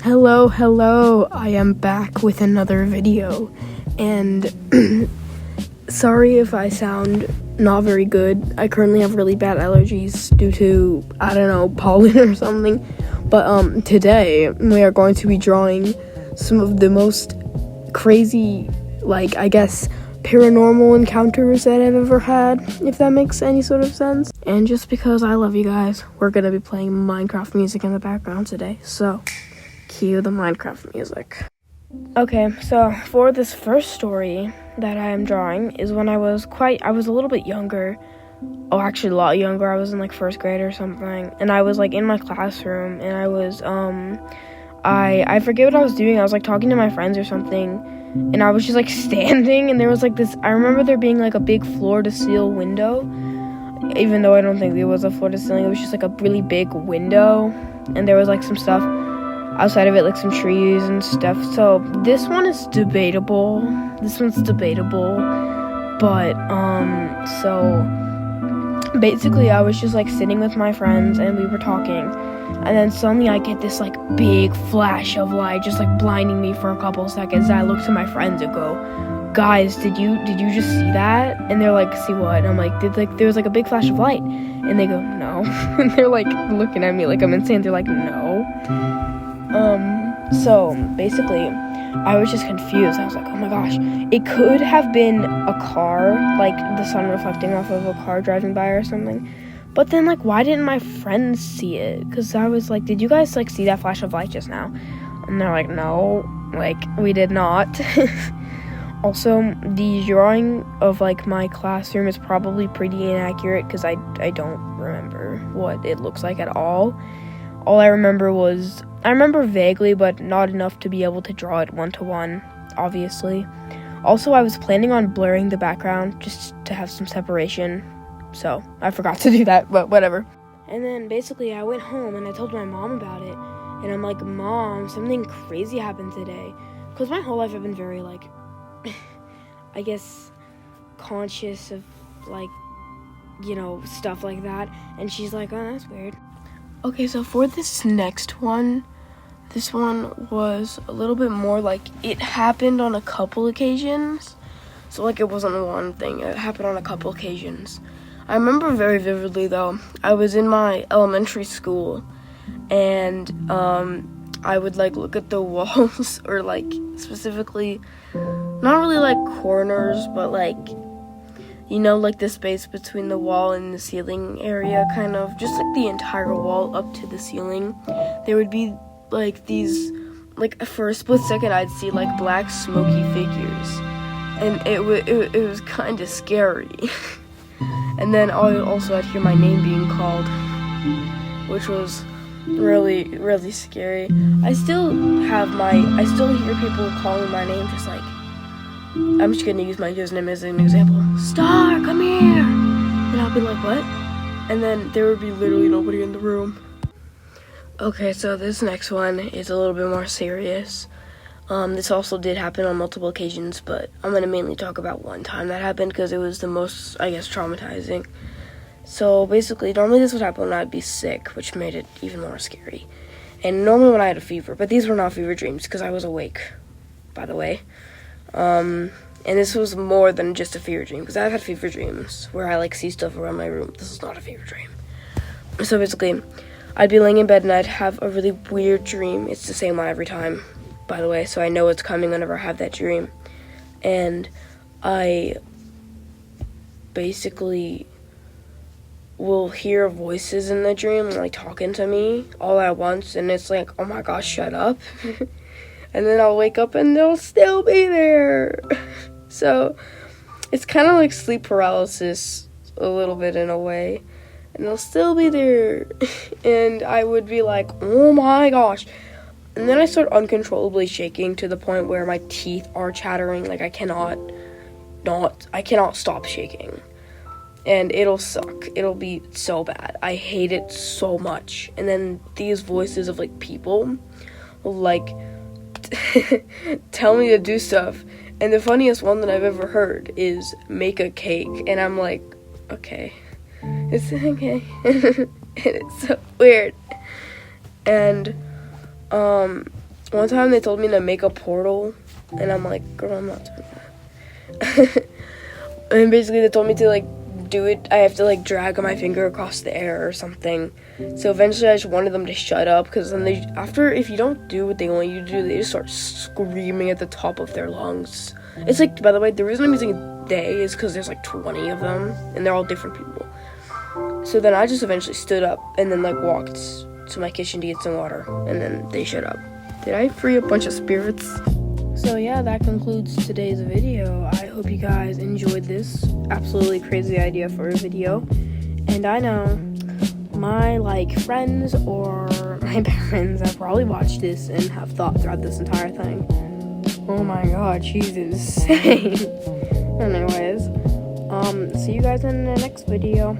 Hello, I am back with another video, and sorry if I sound not very good. I currently have really bad allergies due to, pollen or something, but today we are going to be drawing some of the most crazy, paranormal encounters that I've ever had, if that makes any sort of sense. And just because I love you guys, we're gonna be playing Minecraft music in the background today, so cue the Minecraft music. Okay, so for this first story that I am drawing is when I was a little bit younger. Oh, actually a lot younger. I was in first grade or something, and I was in my classroom, and I was I forget what I was doing. I was talking to my friends or something, and I was just standing, and there was this, I remember there being a big floor to ceiling window, even though I don't think it was a floor to ceiling. It was just a really big window, and there was some stuff outside of it, some trees and stuff. So this one's debatable, but so basically I was just sitting with my friends, and we were talking, and then suddenly I get this big flash of light just blinding me for a couple seconds. And I look to my friends and go, "Guys, did you just see that?" And they're like, "See what?" And I'm like, there was a big flash of light?" And they go, "No." And they're looking at me like I'm insane. They're like, "No." So basically I was just confused. I was like, oh my gosh, it could have been a car, the sun reflecting off of a car driving by or something. But then why didn't my friends see it? Because I was like, did you guys see that flash of light just now? And they're like, no, we did not. Also, the drawing of my classroom is probably pretty inaccurate because I don't remember what it looks like at all. All I remember vaguely, but not enough to be able to draw it one-to-one, obviously. Also, I was planning on blurring the background just to have some separation, so I forgot to do that, but whatever. And then basically I went home and I told my mom about it, and I'm like, "Mom, something crazy happened today." Because my whole life I've been very I guess conscious of stuff like that. And she's like, "Oh, that's weird." Okay, so for this next one, this one was a little bit more it happened on a couple occasions. So it wasn't one thing, it happened on a couple occasions. I remember very vividly though, I was in my elementary school, and I would look at the walls, or specifically, not really corners, but the space between the wall and the ceiling area, kind of, just the entire wall up to the ceiling. There would be these, for a split second I'd see black smoky figures, and it was kind of scary. And then I'd hear my name being called, which was really, really scary. I still hear people calling my name, just I'm just gonna use my username as an example. "Star, come here!" And I'll be like, "What?" And then there would be literally nobody in the room. Okay, so this next one is a little bit more serious. This also did happen on multiple occasions, but I'm gonna mainly talk about one time that happened because it was the most, I guess, traumatizing. So basically, normally this would happen when I'd be sick, which made it even more scary. And normally when I had a fever, but these were not fever dreams because I was awake, by the way. And this was more than just a fever dream, because I've had fever dreams where I see stuff around my room. This is not a fever dream. So basically, I'd be laying in bed and I'd have a really weird dream. It's the same one every time, by the way, so I know it's coming whenever I have that dream. And I basically will hear voices in the dream talking to me all at once, and it's oh my gosh, shut up. And then I'll wake up and they'll still be there. So it's kind of sleep paralysis a little bit in a way. And they'll still be there. And I would be oh my gosh. And then I start uncontrollably shaking to the point where my teeth are chattering. I cannot stop shaking. And it'll suck. It'll be so bad. I hate it so much. And then these voices of people will tell me to do stuff. And the funniest one that I've ever heard is make a cake. And I'm like, okay. It's okay. And it's so weird. And One time they told me to make a portal, and I'm like, girl, I'm not doing that. And basically they told me to like do it. I have to like drag my finger across the air or something. So eventually I just wanted them to shut up, because then if you don't do what they want you to do, they just start screaming at the top of their lungs. It's like, by the way, the reason I'm using they is because there's like 20 of them, and they're all different people. So then I just eventually stood up and then like walked to my kitchen to get some water, and then they shut up. Did I free a bunch of spirits? So yeah, that concludes today's video. I hope you guys enjoyed this absolutely crazy idea for a video. And I know my like friends or my parents have probably watched this and have thought throughout this entire thing, oh my god, she's insane. Anyways, see you guys in the next video.